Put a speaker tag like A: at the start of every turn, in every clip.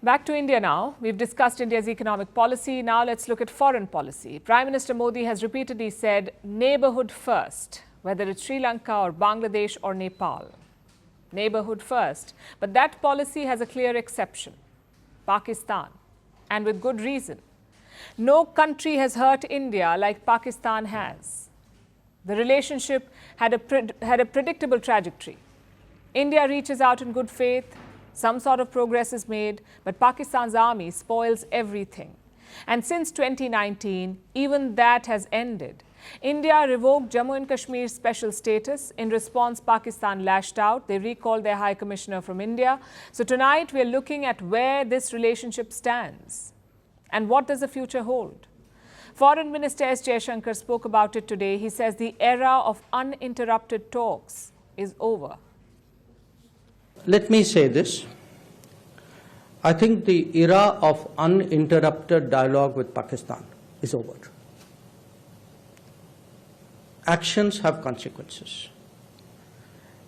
A: Back to India now. We've discussed India's economic policy. Now let's look at foreign policy. Prime Minister Modi has repeatedly said neighbourhood first, whether it's Sri Lanka or Bangladesh or Nepal. Neighbourhood first. But that policy has a clear exception, Pakistan, and with good reason. No country has hurt India like Pakistan has. The relationship had a predictable trajectory. India reaches out in good faith. Some sort of progress is made, but Pakistan's army spoils everything. And since 2019, even that has ended. India revoked Jammu and Kashmir's special status. In response, Pakistan lashed out. They recalled their High Commissioner from India. So tonight, we are looking at where this relationship stands and what does the future hold. Foreign Minister S Jaishankar spoke about it today. He says the era of uninterrupted talks is over.
B: Let me say this. I think the era of uninterrupted dialogue with Pakistan is over. Actions have consequences.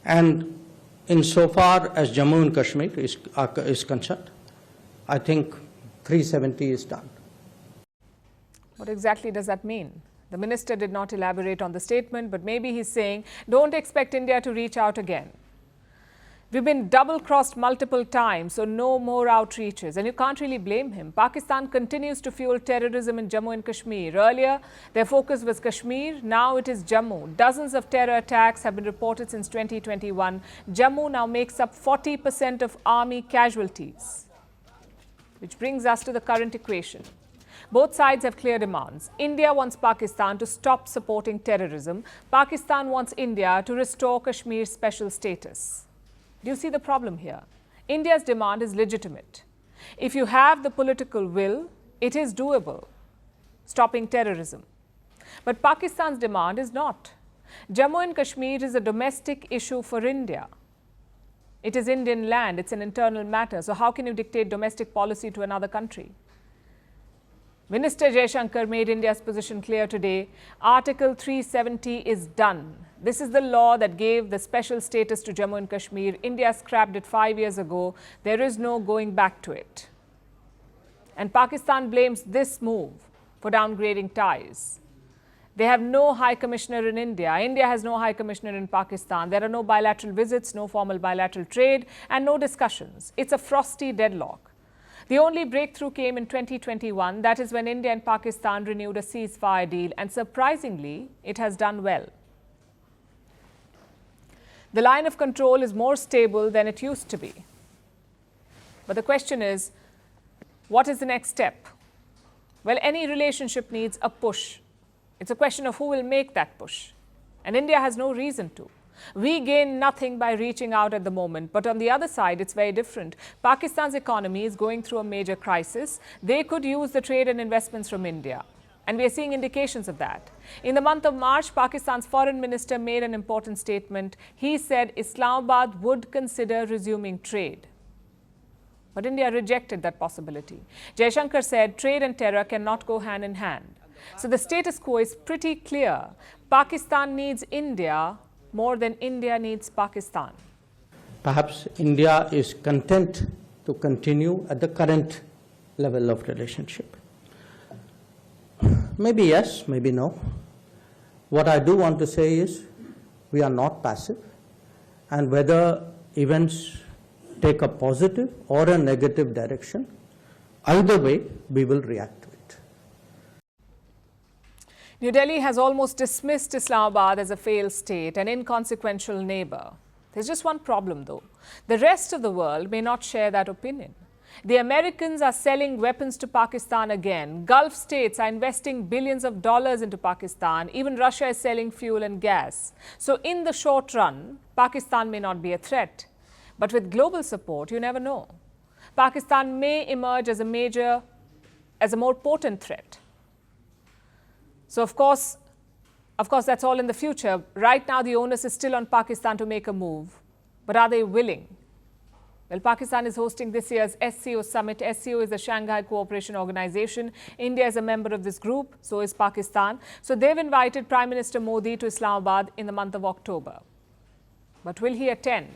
B: And insofar as Jammu and Kashmir is concerned, I think 370 is done.
A: What exactly does that mean? The minister did not elaborate on the statement, but maybe he's saying, don't expect India to reach out again. We've been double-crossed multiple times, so no more outreaches. And you can't really blame him. Pakistan continues to fuel terrorism in Jammu and Kashmir. Earlier, their focus was Kashmir. Now it is Jammu. Dozens of terror attacks have been reported since 2021. Jammu now makes up 40% of army casualties. Which brings us to the current equation. Both sides have clear demands. India wants Pakistan to stop supporting terrorism. Pakistan wants India to restore Kashmir's special status. Do you see the problem here? India's demand is legitimate. If you have the political will, it is doable, stopping terrorism. But Pakistan's demand is not. Jammu and Kashmir is a domestic issue for India. It is Indian land, it's an internal matter. So how can you dictate domestic policy to another country? Minister Jaishankar made India's position clear today. Article 370 is done. This is the law that gave the special status to Jammu and Kashmir. India scrapped it 5 years ago. There is no going back to it. And Pakistan blames this move for downgrading ties. They have no High Commissioner in India. India has no High Commissioner in Pakistan. There are no bilateral visits, no formal bilateral trade, and no discussions. It's a frosty deadlock. The only breakthrough came in 2021. That is when India and Pakistan renewed a ceasefire deal. And surprisingly, it has done well. The line of control is more stable than it used to be. But the question is, what is the next step? Well, any relationship needs a push. It's a question of who will make that push. And India has no reason to. We gain nothing by reaching out at the moment. But on the other side, it's very different. Pakistan's economy is going through a major crisis. They could use the trade and investments from India. And we are seeing indications of that. In the month of March, Pakistan's foreign minister made an important statement. He said Islamabad would consider resuming trade. But India rejected that possibility. Jaishankar said trade and terror cannot go hand in hand. So the status quo is pretty clear. Pakistan needs India more than India needs Pakistan.
B: Perhaps India is content to continue at the current level of relationship. Maybe yes, maybe no. What I do want to say is we are not passive, and whether events take a positive or a negative direction, either way we will react to it.
A: New Delhi has almost dismissed Islamabad as a failed state, an inconsequential neighbor. There's just one problem though. The rest of the world may not share that opinion. The Americans are selling weapons to Pakistan again. Gulf states are investing billions of dollars into Pakistan. Even Russia is selling fuel and gas. So in the short run, Pakistan may not be a threat. But with global support, you never know. Pakistan may emerge as a more potent threat. So of course, that's all in the future. Right now, the onus is still on Pakistan to make a move. But are they willing? Well, Pakistan is hosting this year's SCO summit. SCO is the Shanghai Cooperation Organization. India is a member of this group, so is Pakistan. So they've invited Prime Minister Modi to Islamabad in the month of October. But will he attend?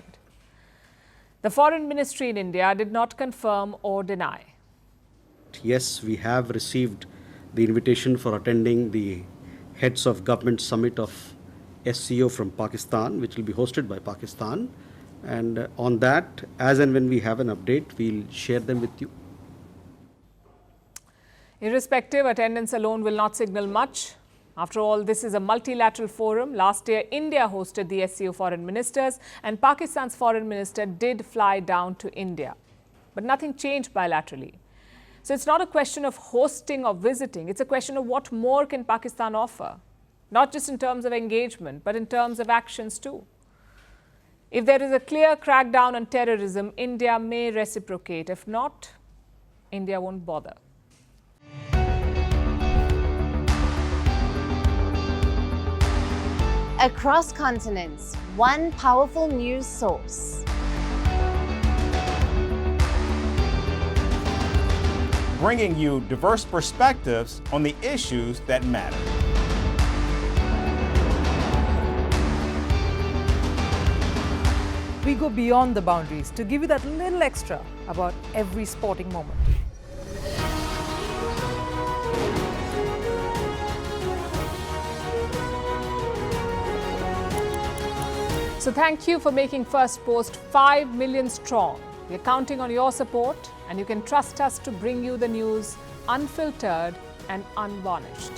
A: The Foreign Ministry in India did not confirm or deny.
C: Yes, we have received the invitation for attending the Heads of Government Summit of SCO from Pakistan, which will be hosted by Pakistan. And on that, as and when we have an update, we'll share them with you.
A: Irrespective, attendance alone will not signal much. After all, this is a multilateral forum. Last year, India hosted the SCO foreign ministers, and Pakistan's foreign minister did fly down to India. But nothing changed bilaterally. So it's not a question of hosting or visiting. It's a question of what more can Pakistan offer, not just in terms of engagement, but in terms of actions too. If there is a clear crackdown on terrorism, India may reciprocate. If not, India won't bother.
D: Across continents, one powerful news source.
E: Bringing you diverse perspectives on the issues that matter.
F: We go beyond the boundaries to give you that little extra about every sporting moment.
A: So thank you for making Firstpost 5 million strong. We're counting on your support, and you can trust us to bring you the news unfiltered and unvarnished.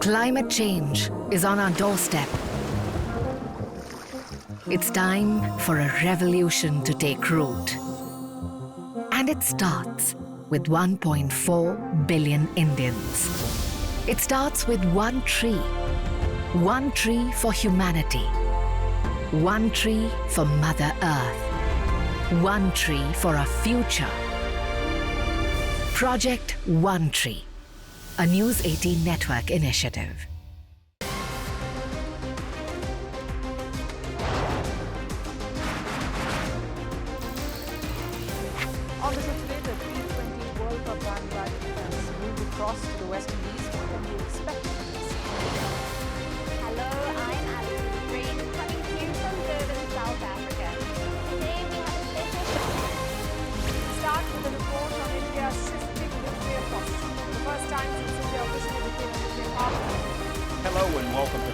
G: Climate change is on our doorstep. It's time for a revolution to take root. And it starts with 1.4 billion Indians. It starts with one tree for humanity, one tree for Mother Earth, one tree for a future. Project One Tree, a News 18 network initiative.
A: Obviously today, the T20 World Cup bandwagon has moved across to the West Indies. What can you expect from this?
H: Hello, I'm Alison Green, coming to you from Durban, South Africa. Today we have a special show.
A: Start with a report on India's shifting nuclear posture. The first time since India officially became a nuclear power.
E: Hello and welcome